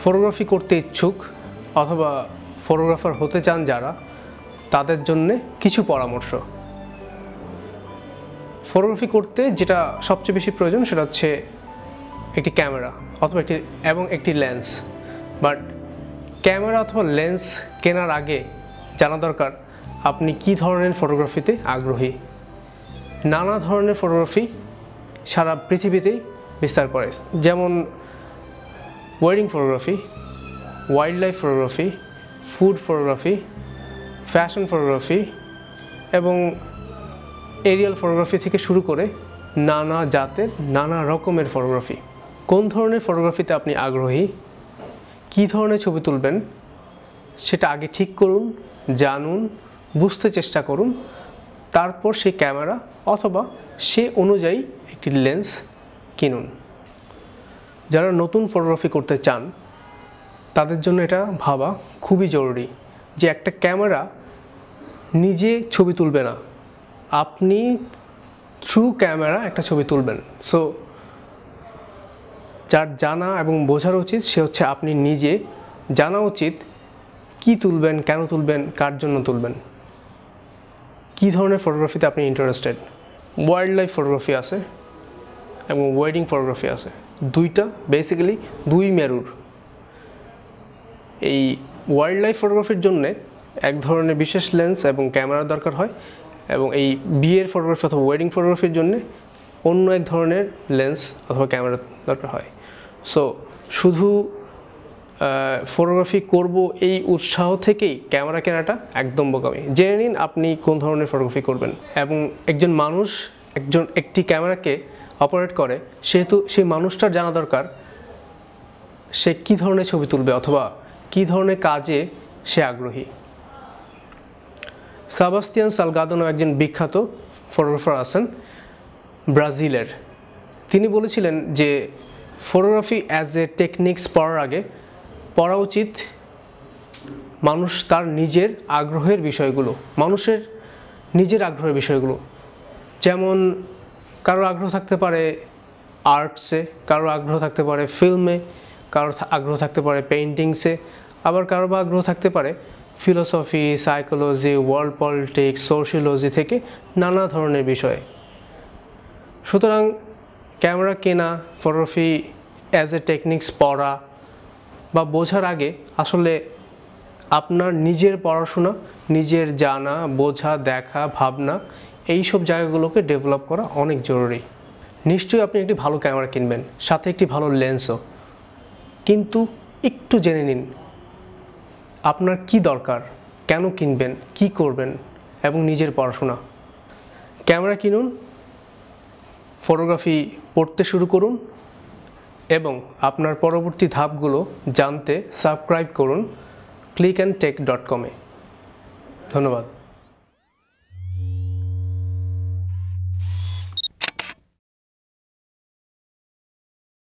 Photography করতে ইচ্ছুক অথবা ফটোগ্রাফার হতে চান যারা, তাদের জন্যে কিছু পরামর্শ। ফটোগ্রাফি করতে যেটা সবচেয়ে বেশি প্রয়োজন সেটা হচ্ছে একটি ক্যামেরা অথবা একটি লেন্স। বাট ক্যামেরা অথবা লেন্স কেনার আগে জানা দরকার আপনি কী ধরনের ফটোগ্রাফিতে আগ্রহী। নানা ধরনের ফটোগ্রাফি সারা পৃথিবীতেই বিস্তার করে, যেমন wedding photography, wild life photography, food photography, fashion photography এবং এরিয়াল ফটোগ্রাফি থেকে শুরু করে নানা জাতের নানা রকমের ফটোগ্রাফি। কোন ধরনের ফটোগ্রাফিতে আপনি আগ্রহী, কী ধরনের ছবি তুলবেন সেটা আগে ঠিক করুন, জানুন, বুঝতে চেষ্টা করুন। তারপর সেই ক্যামেরা অথবা সে অনুযায়ী একটি লেন্স কিনুন। যারা নতুন ফটোগ্রাফি করতে চান তাদের জন্য এটা ভাবা খুবই জরুরি যে একটা ক্যামেরা নিজে ছবি তুলবে না, আপনি থ্রু ক্যামেরা একটা ছবি তুলবেন। সো যার জানা এবং বোঝার উচিত সে হচ্ছে আপনি নিজে। জানা উচিত কি তুলবেন, কেন তুলবেন, কার জন্য তুলবেন, কী ধরনের ফটোগ্রাফিতে আপনি ইন্টারেস্টেড। ওয়াইল্ড লাইফ ফটোগ্রাফি আছে এবং ওয়েডিং ফটোগ্রাফি আছে, দুইটা বেসিক্যালি দুই মেরুর। এই ওয়াইল্ড লাইফ ফটোগ্রাফির জন্যে এক ধরনের বিশেষ লেন্স এবং ক্যামেরার দরকার হয়, এবং এই বিয়ের ফটোগ্রাফি অথবা ওয়েডিং ফটোগ্রাফির জন্যে অন্য এক ধরনের লেন্স অথবা ক্যামেরার দরকার হয়। সো শুধু ফটোগ্রাফি করব এই উৎসাহ থেকেই ক্যামেরা কেনাটা একদম বোকামি। জেনে নিন আপনি কোন ধরনের ফটোগ্রাফি করবেন, এবং একজন মানুষ একটি ক্যামেরাকে অপারেট করে, সেহেতু সেই মানুষটার জানা দরকার সে কী ধরনের ছবি তুলবে অথবা কী ধরনের কাজে সে আগ্রহী। সেবাস্তিয়ান সালগাদো নামে একজন বিখ্যাত ফটোগ্রাফার আছেন ব্রাজিলের। তিনি বলেছিলেন যে ফটোগ্রাফি অ্যাজ এ টেকনিক্স পড়ার আগে পড়া উচিত মানুষ তার নিজের আগ্রহের বিষয়গুলো, মানুষের নিজের আগ্রহের বিষয়গুলো। যেমন কারো আগ্রহ থাকতে পারে আর্টসে, কারো আগ্রহ থাকতে পারে ফিল্মে, কারো আগ্রহ থাকতে পারে পেইন্টিংসে, আবার কারো বা আগ্রহ থাকতে পারে philosophy, psychology, world politics, sociology থেকে নানা ধরনের বিষয়ে। সুতরাং ক্যামেরা কেনা, ফটোগ্রাফি অ্যাজ এ টেকনিক্স পড়া বা বোঝার আগে আসলে আপনার নিজের পড়াশোনা, নিজের জানা, বোঝা, দেখা, ভাবনা এইসব জায়গাগুলোকে ডেভেলপ করা অনেক জরুরি। নিশ্চয়ই আপনি একটি ভালো ক্যামেরা কিনবেন, সাথে একটি ভালো লেন্সও, কিন্তু একটু জেনে নিন আপনার কি দরকার, কেন কিনবেন, কি করবেন, এবং নিজের পড়াশোনা। ক্যামেরা কিনুন, ফটোগ্রাফি পড়তে শুরু করুন এবং আপনার পরবর্তী ধাপগুলো জানতে সাবস্ক্রাইব করুন clickandtech.com-এ। ধন্যবাদ।